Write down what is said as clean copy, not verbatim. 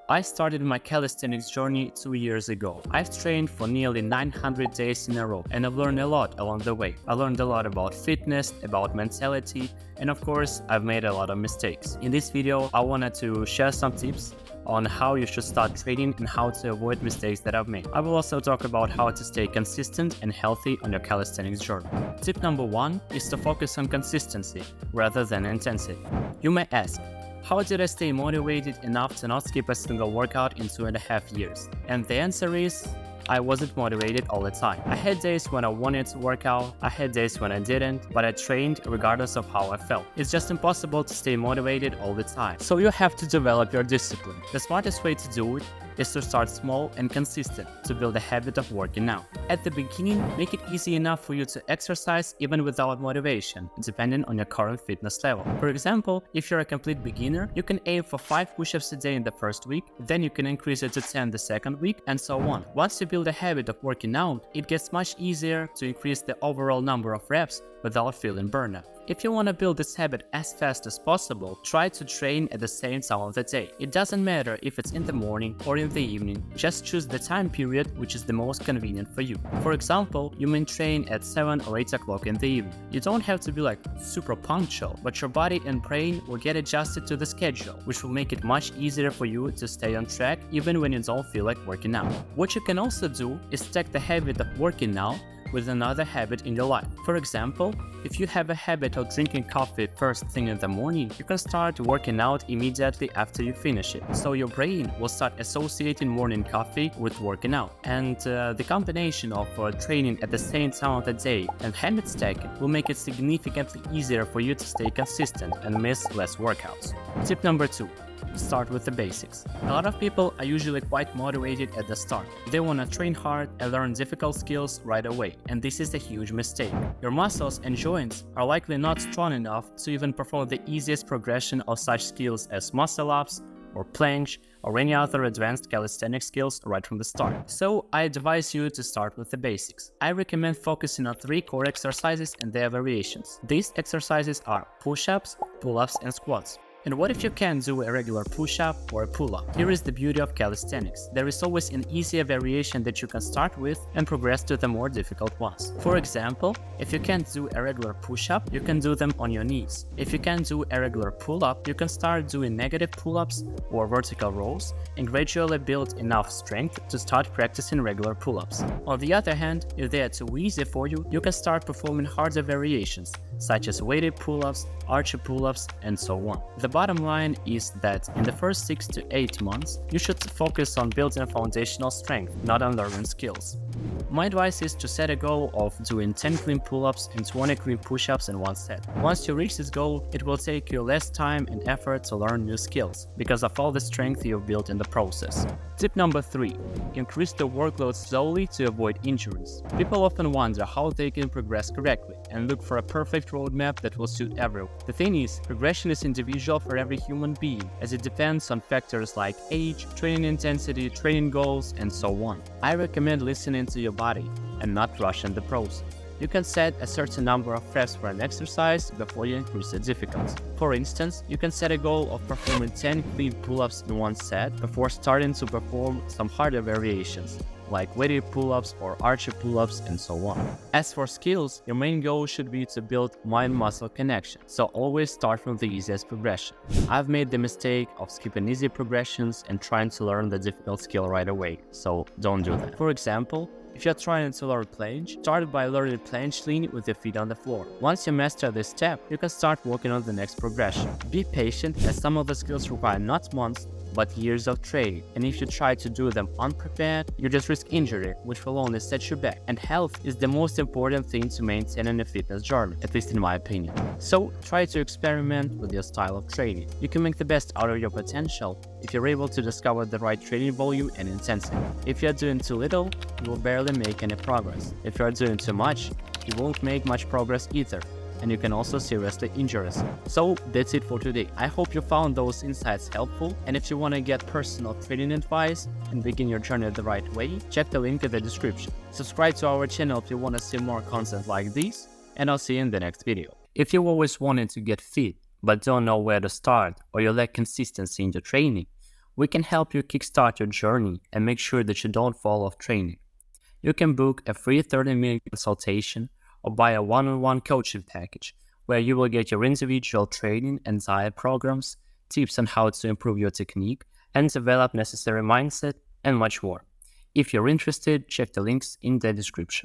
I started my calisthenics journey 2 years ago. I've trained for nearly 900 days in a row, and I've learned a lot along the way. I learned a lot about fitness, about mentality, and of course, I've made a lot of mistakes. In this video, I wanted to share some tips on how you should start training and how to avoid mistakes that I've made. I will also talk about how to stay consistent and healthy on your calisthenics journey. Tip number 1 is to focus on consistency rather than intensity. You may ask, how did I stay motivated enough to not skip a single workout in 2.5 years? And the answer is, I wasn't motivated all the time. I had days when I wanted to work out, I had days when I didn't, but I trained regardless of how I felt. It's just impossible to stay motivated all the time. So you have to develop your discipline. The smartest way to do it is to start small and consistent to build a habit of working out. At the beginning, make it easy enough for you to exercise even without motivation, depending on your current fitness level. For example, if you're a complete beginner, you can aim for 5 push-ups a day in the first week, then you can increase it to 10 the second week, and so on. Once you build a habit of working out, it gets much easier to increase the overall number of reps without feeling burnout. If you want to build this habit as fast as possible, try to train at the same time of the day. It doesn't matter if it's in the morning or in the evening, just choose the time period which is the most convenient for you. For example, you may train at 7 or 8 o'clock in the evening. You don't have to be like super punctual, but your body and brain will get adjusted to the schedule, which will make it much easier for you to stay on track even when you don't feel like working out. What you can also do is stack the habit of working out with another habit in your life. For example, if you have a habit of drinking coffee first thing in the morning, you can start working out immediately after you finish it. So your brain will start associating morning coffee with working out. And the combination of training at the same time of the day and habit stacking will make it significantly easier for you to stay consistent and miss less workouts. Tip number 2. Start with the basics. A lot of people are usually quite motivated at the start. They want to train hard and learn difficult skills right away, and this is a huge mistake. Your muscles and joints are likely not strong enough to even perform the easiest progression of such skills as muscle ups or planche or any other advanced calisthenics skills right from the start. So I advise you to start with the basics. I recommend focusing on 3 core exercises and their variations. These exercises are push-ups, pull-ups, and squats. And what if you can't do a regular push-up or a pull-up? Here is the beauty of calisthenics. There is always an easier variation that you can start with and progress to the more difficult ones. For example, if you can't do a regular push-up, you can do them on your knees. If you can't do a regular pull-up, you can start doing negative pull-ups or vertical rows and gradually build enough strength to start practicing regular pull-ups. On the other hand, if they are too easy for you, you can start performing harder variations, such as weighted pull-ups, archer pull-ups, and so on. The bottom line is that in the first 6 to 8 months, you should focus on building foundational strength, not on learning skills. My advice is to set a goal of doing 10 clean pull-ups and 20 clean push-ups in one set. Once you reach this goal, it will take you less time and effort to learn new skills because of all the strength you've built in the process. Tip number 3. Increase the workload slowly to avoid injuries. People often wonder how they can progress correctly and look for a perfect roadmap that will suit everyone. The thing is, progression is individual for every human being, as it depends on factors like age, training intensity, training goals, and so on. I recommend listening to your body and not rushing the process. You can set a certain number of reps for an exercise before you increase the difficulty. For instance, you can set a goal of performing 10 clean pull-ups in one set before starting to perform some harder variations, like weighted pull-ups or archer pull-ups and so on. As for skills, your main goal should be to build mind-muscle connection, so always start from the easiest progression. I've made the mistake of skipping easy progressions and trying to learn the difficult skill right away, so don't do that. For example, if you're trying to learn planche, start by learning planche lean with your feet on the floor. Once you master this step, you can start working on the next progression. Be patient, as some of the skills require not months, but years of training, and if you try to do them unprepared, you just risk injury, which will only set you back. And health is the most important thing to maintain in a fitness journey, at least in my opinion. So try to experiment with your style of training. You can make the best out of your potential if you're able to discover the right training volume and intensity. If you're doing too little, you will barely make any progress. If you're doing too much, you won't make much progress either, and you can also seriously injure yourself. So that's it for today. I hope you found those insights helpful, and if you want to get personal training advice and begin your journey the right way, check the link in the description. Subscribe to our channel if you want to see more content like this, and I'll see you in the next video. If you always wanted to get fit but don't know where to start, or you lack consistency in your training, We can help you kickstart your journey and make sure that you don't fall off training. You can book a free 30-minute consultation or buy a one-on-one coaching package where you will get your individual training and diet programs, tips on how to improve your technique and develop necessary mindset, and much more. If you're interested, check the links in the description.